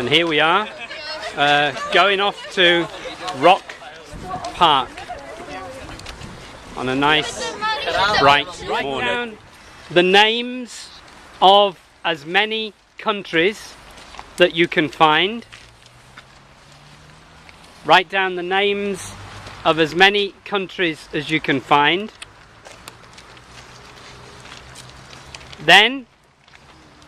And here we are, going off to Rock Park on a nice bright morning. Write down the names of as many countries that you can find. Write down the names of as many countries as you can find. Then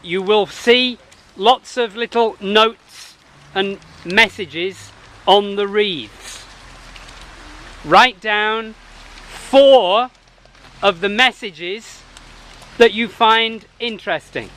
you will see lots of little notes and messages on the wreaths. Write down 4 of the messages that you find interesting.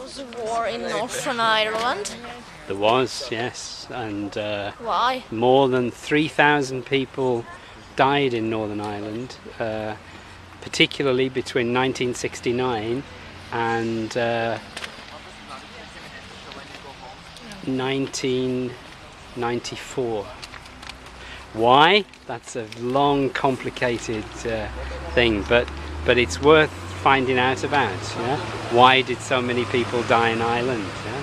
Was a war in Northern Ireland? There was, yes, and Why? more than 3,000 people died in Northern Ireland, particularly between 1969 and 1994. Why? That's a long, complicated thing, but it's worth finding out about. Yeah? Why did so many people die in Ireland? Yeah?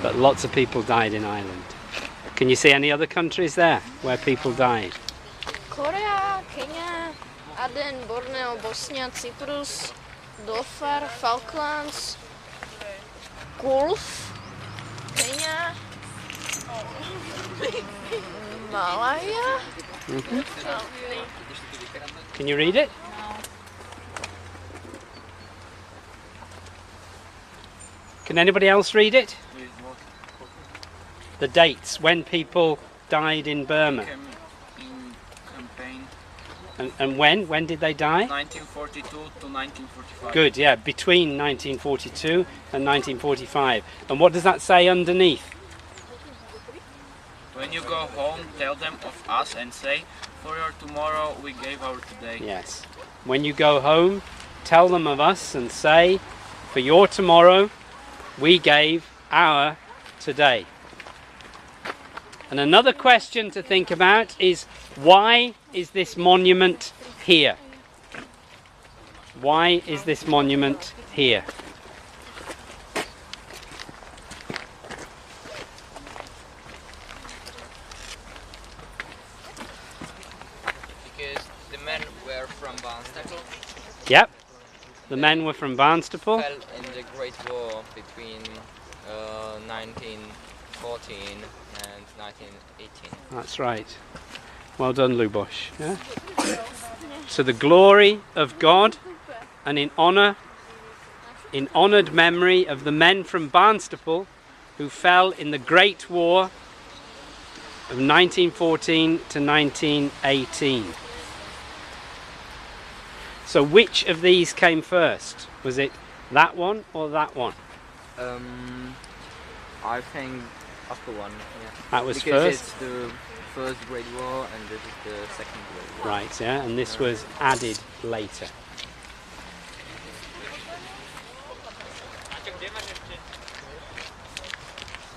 But lots of people died in Ireland. Can you see any other countries there where people died? Korea, Kenya, Aden, Borneo, Bosnia, Cyprus, Dhofar, Falklands, Gulf, Kenya, Malaya. Can you read it? Can anybody else read it? The dates when people died in Burma. And when did they die? 1942 to 1945. Good, yeah, between 1942 and 1945. And what does that say underneath? When you go home, tell them of us and say, for your tomorrow we gave our today. Yes. When you go home, tell them of us and say, for your tomorrow we gave our today. And another question to think about is, why is this monument here? Why is this monument here? Because the men were from Barnstaple. Yep. The men were from Barnstaple. Fell in the Great War between 1914 and 1918. That's right. Well done, Lubosh. Yeah? To the glory of God and in honoured memory of the men from Barnstaple who fell in the Great War of 1914 to 1918. So which of these came first? Was it that one or that one? I think after one, yeah. That was because first? It's the first Great War and this is the second Great War. Right, yeah, and this was added later.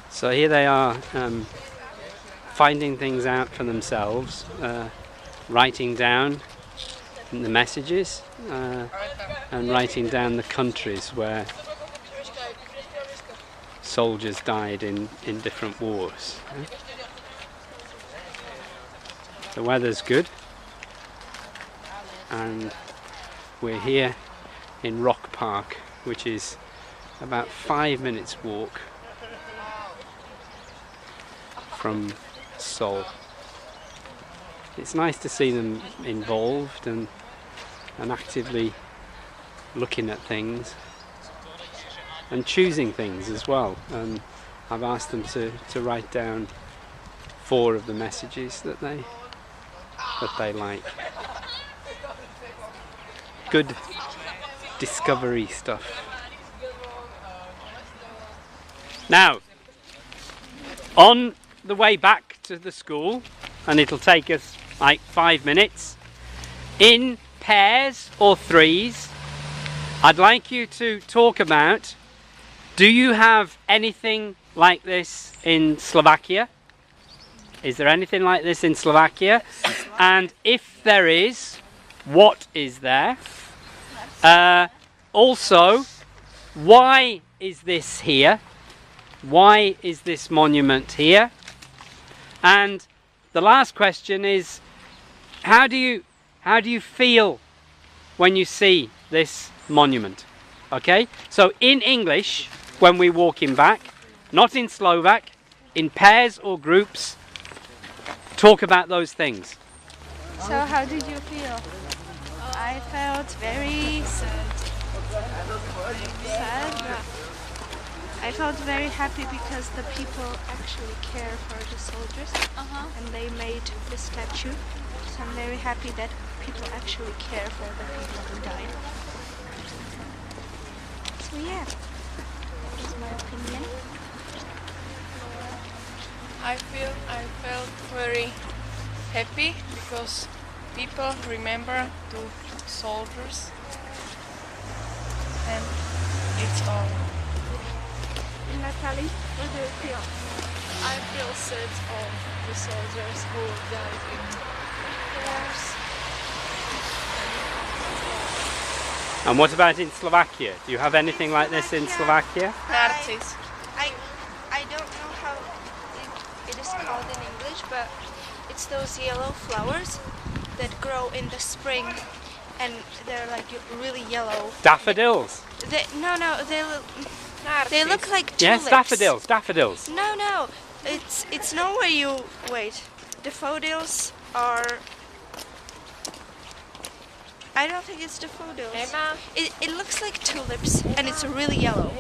So here they are, finding things out for themselves, writing down the messages and writing down the countries where soldiers died in different wars. The weather's good and we're here in Rock Park, which is about 5 minutes walk from Seoul. It's nice to see them involved and actively looking at things and choosing things as well. I've asked them to write down 4 of the messages that they that they like. Good discovery stuff. Now, on the way back to the school, and it'll take us like 5 minutes, in pairs or threes, I'd like you to talk about, do you have anything like this in Slovakia? Is there anything like this in Slovakia? And if there is, what is there? Also, why is this here? Why is this monument here? And the last question is, how do you feel when you see this monument? Okay, so in English, when we're walking back, not in Slovak, in pairs or groups, talk about those things. So how did you feel? I felt very sad. I felt very happy because the people actually care for the soldiers and they made the statue. So I'm very happy that people actually care for the people who died. So yeah, that is my opinion. I felt very happy because people remember the soldiers, and it's all. Natalie, what do you feel? I feel sad of the soldiers who died in wars. And what about in Slovakia? Do you have anything like this in Slovakia? Narcis. I don't know how it is called in English, but it's those yellow flowers that grow in the spring, and they're like really yellow. Daffodils. They look like tulips. Yes, daffodils. Daffodils. No, it's not where you wait. Daffodils are. I don't think it's daffodils. It looks like tulips, and it's really yellow.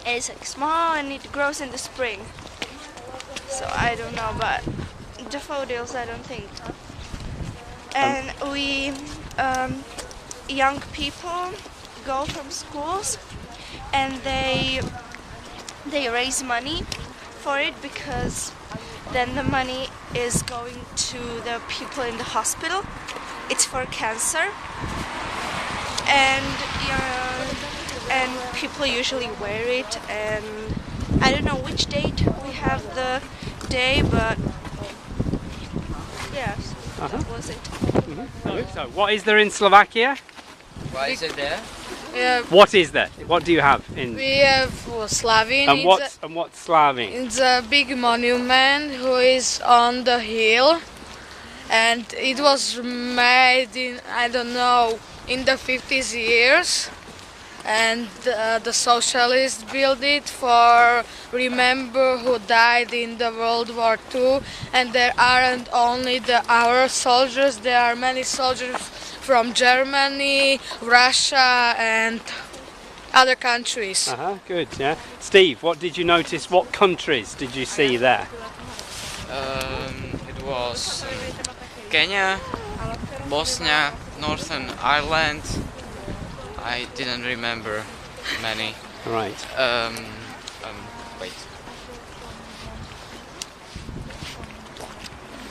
And it's like small, and it grows in the spring. So I don't know, but daffodils, I don't think. And we, young people, go from schools, and they raise money for it because then the money is going to the people in the hospital. It's for cancer, and people usually wear it. And I don't know which date we have the day, but yes, that was it. So, what is there in Slovakia? Why is it there? What is there? What do you have in? We have Slavin. And what's Slavin? It's a big monument who is on the hill, and it was made in, I don't know, in the 50s years, and the socialists built it for remember who died in the World War II. And there aren't only our soldiers, there are many soldiers from Germany, Russia, and other countries. Good, yeah. Steve, what did you notice? What countries did you see there? It was Kenya, Bosnia, Northern Ireland. I didn't remember many. Right. Wait.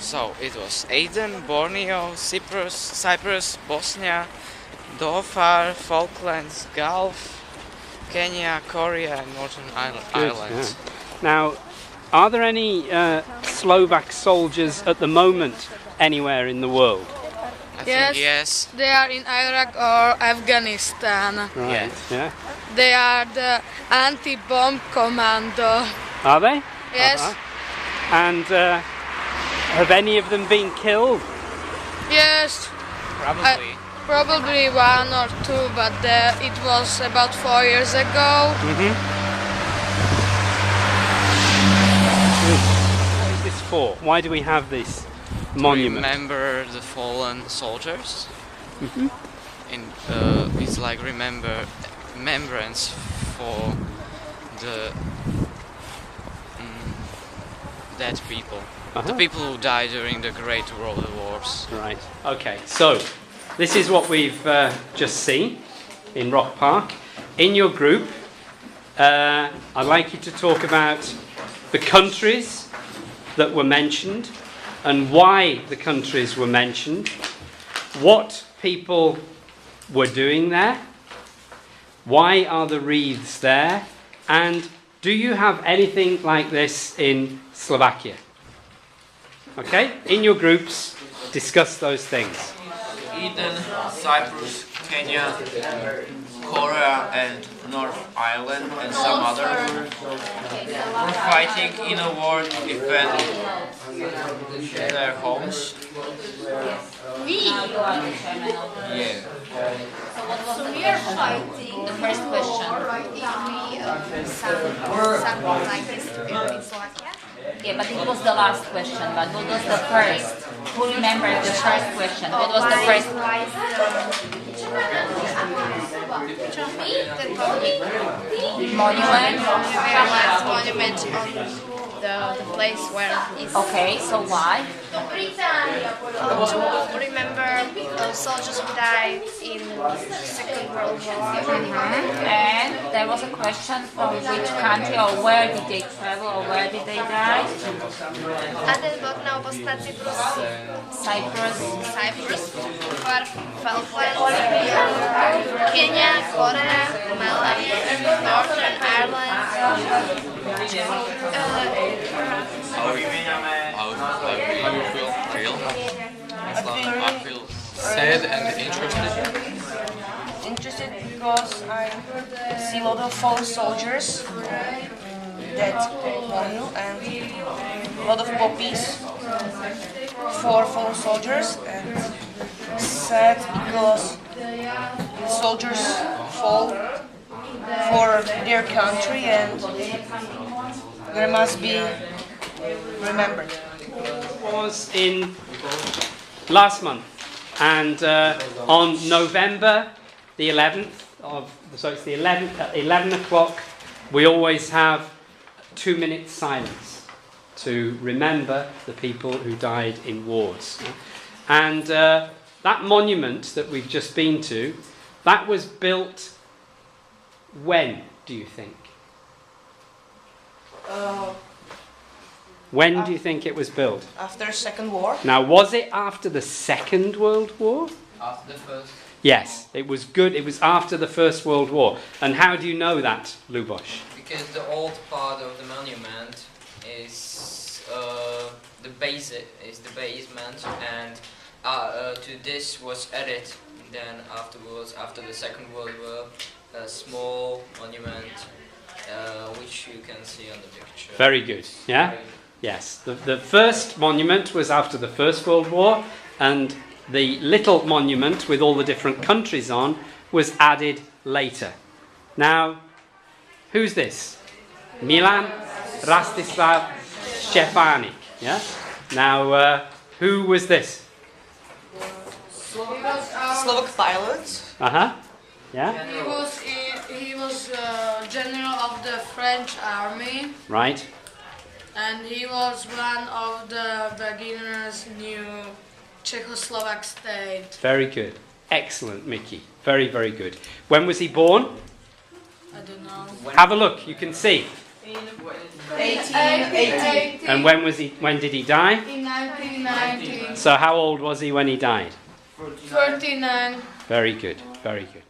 So it was Aden, Borneo, Cyprus, Bosnia, Dhofar, Falklands, Gulf, Kenya, Korea, and Northern Ireland. Yeah. Now, are there any Slovak soldiers at the moment anywhere in the world? I think yes. They are in Iraq or Afghanistan. Right. Yeah. They are the anti-bomb commando. Are they? Yes. And have any of them been killed? Yes. Probably. Probably one or two, but it was about 4 years ago. What is this for? Why do we have this monument? Remember the fallen soldiers. It's like remembrance for the dead people. The people who died during the Great World Wars. Right. Okay. So this is what we've just seen in Rock Park. In your group, I'd like you to talk about the countries that were mentioned and why the countries were mentioned, what people were doing there, why are the wreaths there, and do you have anything like this in Slovakia? Okay? In your groups, discuss those things. Eden, Cyprus, Kenya, Korea and North Ireland and some other were fighting in a war to defend their homes. Yeah. So we are fighting. The first question. Something like this in Slovakia. Yeah, but it was the last question. But what was the first? Who remembers the first question? What was the first? Monument. Last monument on the place where is. Okay, so why? To remember soldiers who died in Second World War. And there was a question from which country or where did they travel or where did they die? A ten blok na obostrá Cyprus. Cyprus. Falkland, Kenya, Korea, Malawi, Northern Ireland. How you feel? I feel sad and interested. Interested because I see a lot of fallen soldiers dead on you and a lot of poppies for fallen soldiers, and sad because the soldiers fall for their country and there must be remembered. Was in last month, and on November the 11th so it's the 11th at 11 o'clock we always have 2 minutes silence to remember the people who died in wars. And that monument that we've just been to, that was built when, do you think? When do you think it was built? After Second War. Now, was it after the Second World War? After the first. Yes, it was good. It was after the First World War. And how do you know that, Luboš? Because the old part of the monument is the base is the basement, and to this was added then afterwards, after the Second World War, a small monument which you can see on the picture. Very good. Yeah. Yes. The first monument was after the First World War, and the little monument with all the different countries on was added later. Now, who's this? Milan Rastislav Štěpánek. Yeah. Now, who was this? Slovak pilot. Yeah. He was general of the French army. Right. And he was one of the beginners new Czechoslovak state. Very good. Excellent, Mickey. Very, very good. When was he born? I don't know. Have a look. You can see. 1880. And when did he die? In 1919. So how old was he when he died? 39. Very good. Very good.